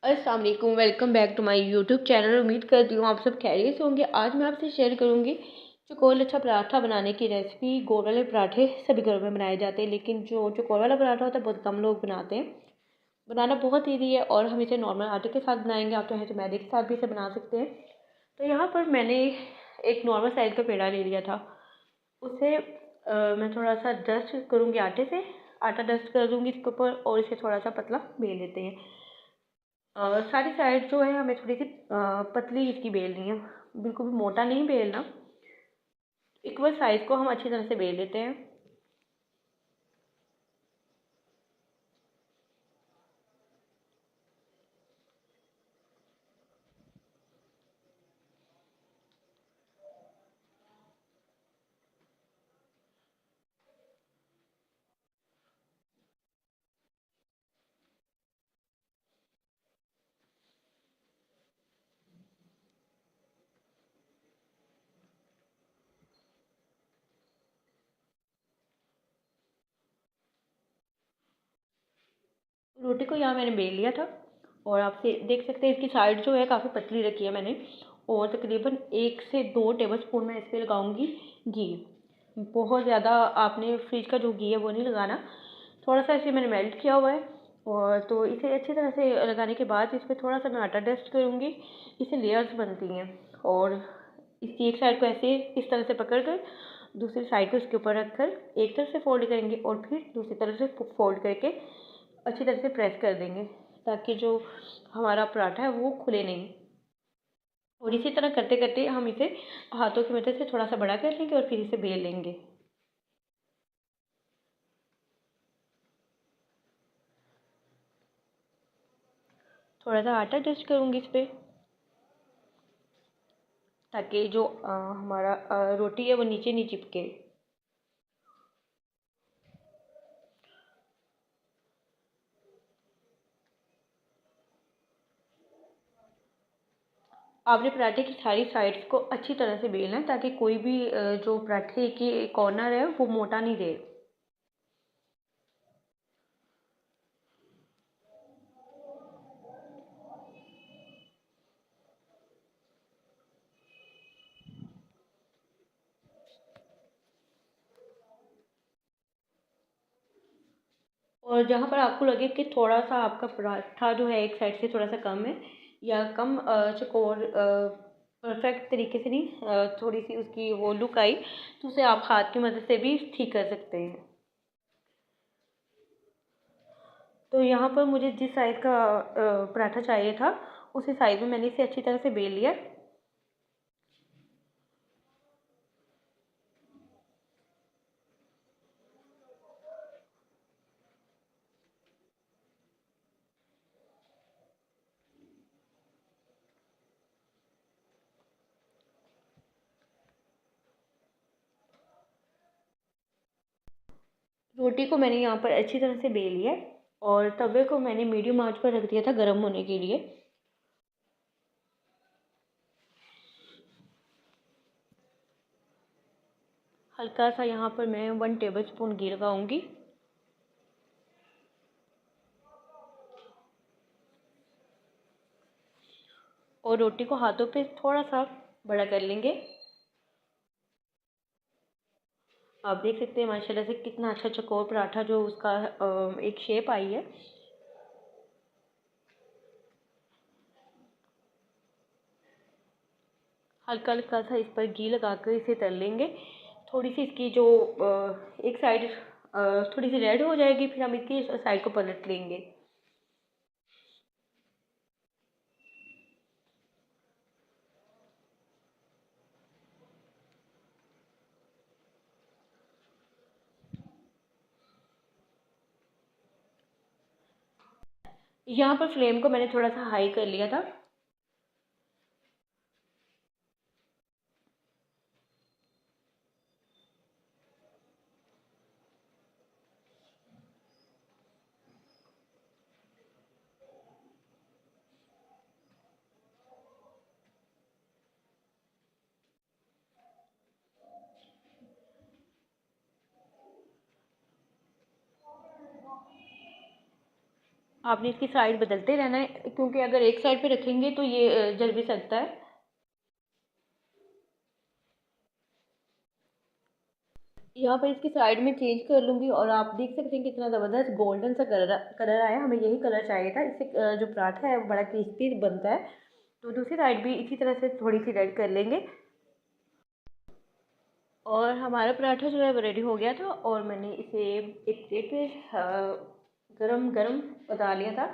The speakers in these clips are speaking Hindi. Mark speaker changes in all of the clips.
Speaker 1: अस्सलाम वालेकुम, welcome back to my YouTube channel. उम्मीद करती हूँ आप सब खैरियत से होंगे। आज मैं आपसे शेयर करूँगी चौकोर लच्छा पराठा बनाने की रेसिपी। गोल वाले पराठे सभी घरों में बनाए जाते हैं, लेकिन जो चौकोर वाला पराठा होता है बहुत कम लोग बनाते हैं। बनाना बहुत ईजी है और हम इसे नॉर्मल आटे के साथ बनाएंगे। आप चाहें तो मैदे के साथ भी इसे बना सकते हैं। तो यहाँ पर मैंने एक नॉर्मल साइज़ का पेड़ा ले लिया था। उसे मैं थोड़ा सा डस्ट करूँगी आटे से। आटा डस्ट कर दूँगी इसके ऊपर और इसे थोड़ा सा पतला बेल लेते हैं। सारी साइड जो है हमें थोड़ी सी पतली इसकी बेलनी है, बिल्कुल भी मोटा नहीं बेलना। इक्वल साइज़ को हम अच्छी तरह से बेल लेते हैं। रोटी को यहाँ मैंने बेल लिया था और आप देख सकते हैं इसकी साइड जो है काफ़ी पतली रखी है मैंने। और तकरीबन 1 से 2 टेबल स्पून मैं इस पर लगाऊंगी घी। बहुत ज़्यादा आपने फ्रिज का जो घी है वो नहीं लगाना, थोड़ा सा इसे मैंने मेल्ट किया हुआ है। और तो इसे अच्छी तरह से लगाने के बाद इस पर थोड़ा सा मैं आटा डस्ट करूँगी। इससे लेयर्स बनती हैं और इसकी एक साइड को ऐसे इस तरह से पकड़ कर दूसरी साइड को इसके ऊपर रख कर एक तरफ से फोल्ड करेंगे और फिर दूसरी तरफ से फोल्ड करके अच्छी तरह से प्रेस कर देंगे, ताकि जो हमारा पराठा है वो खुले नहीं। और इसी तरह करते करते हम इसे हाथों की मदद से थोड़ा सा बड़ा कर लेंगे और फिर इसे बेल लेंगे। थोड़ा सा आटा डस्ट करूँगी इस पर, ताकि जो हमारा रोटी है वो नीचे नहीं चिपके। आपने पराठे की सारी साइड्स को अच्छी तरह से बेलना है, ताकि कोई भी जो पराठे की कॉर्नर है वो मोटा नहीं रहे। और जहाँ पर आपको लगे कि थोड़ा सा आपका पराठा जो है एक साइड से थोड़ा सा कम है या कम चौकोर परफेक्ट तरीके से नहीं, थोड़ी सी उसकी वो लुक आई, तो उसे आप हाथ की मदद से भी ठीक कर सकते हैं। तो यहाँ पर मुझे जिस साइज़ का पराठा चाहिए था उसी साइज़ में मैंने इसे अच्छी तरह से बेल लिया। रोटी को मैंने यहाँ पर अच्छी तरह से बेल लिया और तवे को मैंने मीडियम आंच पर रख दिया था गर्म होने के लिए। हल्का सा यहाँ पर मैं 1 टेबल स्पून घी लगाऊंगी। और रोटी को हाथों पे थोड़ा सा बड़ा कर लेंगे। आप देख सकते हैं माशाल्लाह से कितना अच्छा चौकोर पराठा जो उसका एक शेप आई है। हल्का हल्का सा इस पर घी लगाकर इसे तल लेंगे। थोड़ी सी इसकी जो एक साइड थोड़ी सी रेड हो जाएगी, फिर हम इसकी साइड को पलट लेंगे। यहाँ पर फ्लेम को मैंने थोड़ा सा हाई कर लिया था। आपने इसकी साइड बदलते रहना है, क्योंकि अगर एक साइड पे रखेंगे तो ये जल भी सकता है। यहाँ पर इसकी साइड में चेंज कर लूँगी और आप देख सकते हैं कितना ज़बरदस्त गोल्डन सा कलर कलर आया। हमें यही कलर चाहिए था, इससे जो पराठा है वो बड़ा क्रिस्पी बनता है। तो दूसरी साइड भी इसी तरह से थोड़ी सी रेड कर लेंगे। और हमारा पराठा जो है वो रेडी हो गया था और मैंने इसे एक प्लेट पे गरम गरम उतार लिया था।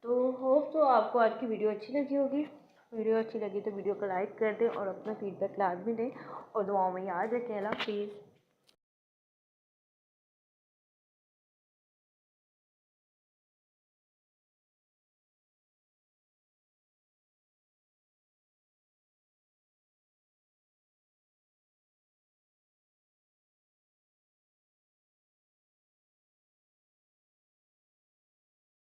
Speaker 1: तो होप तो आपको आज की वीडियो अच्छी लगी होगी। वीडियो अच्छी लगी तो वीडियो को लाइक कर दें और अपना फीडबैक लाजमी दें और दुआओं में याद रखें। अल्लाह हाफिज़।